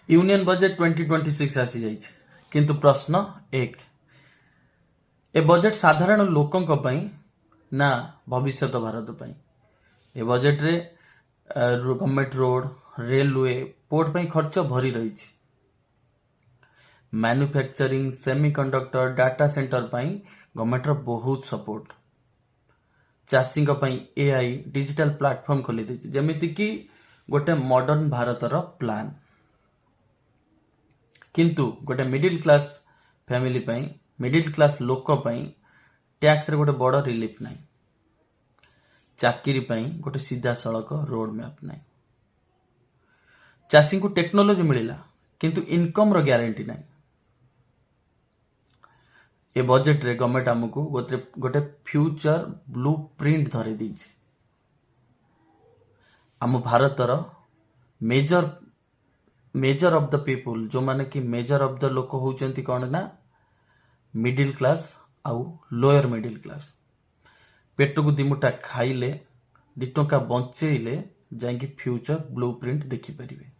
Union budget 2026 आसी जाइए किंतु प्रश्न एक ए बजेट साधारण लोकों पई ना भविष्य भारत पई ए बजेट रे गवर्नमेंट रोड रेलवे पोर्ट पई खर्च भरी रही मैन्युफैक्चरिंग सेमीकंडक्टर डाटा सेंटर पई गवर्नमेंट रो बहुत सपोर्ट चाषी एआई डिजिटल प्लेटफॉर्म खोली देछि जेमिति कि गोटे मॉडर्न भारत रो प्लान किंतु गोटे मिडिल क्लास फैमिली पई मिडिल क्लास लोक पई टैक्स रे गोटे बड़ रिलीफ नाही चाकरी पई गोटे सीधा सड़क रोड मैप नाही चाषी को टेक्नोलोजी मिलिला किंतु इनकम रो ग्यारंटी नाही ए बजेट रे गवर्नमेंट हमकु गोटे फ्यूचर ब्लू प्रिंट धरे दीछि आम भारत रो मेजर ऑफ द पीपुल जो माने कि मेजर ऑफ द लोक होउचंती कोन ना मिडिल क्लास आउ लोअर मिडिल क्लास पेट को दिमुटा खाइले 2 टंका बंचेइले जाइकी फ्यूचर ब्लू प्रिंट देखि परिबे।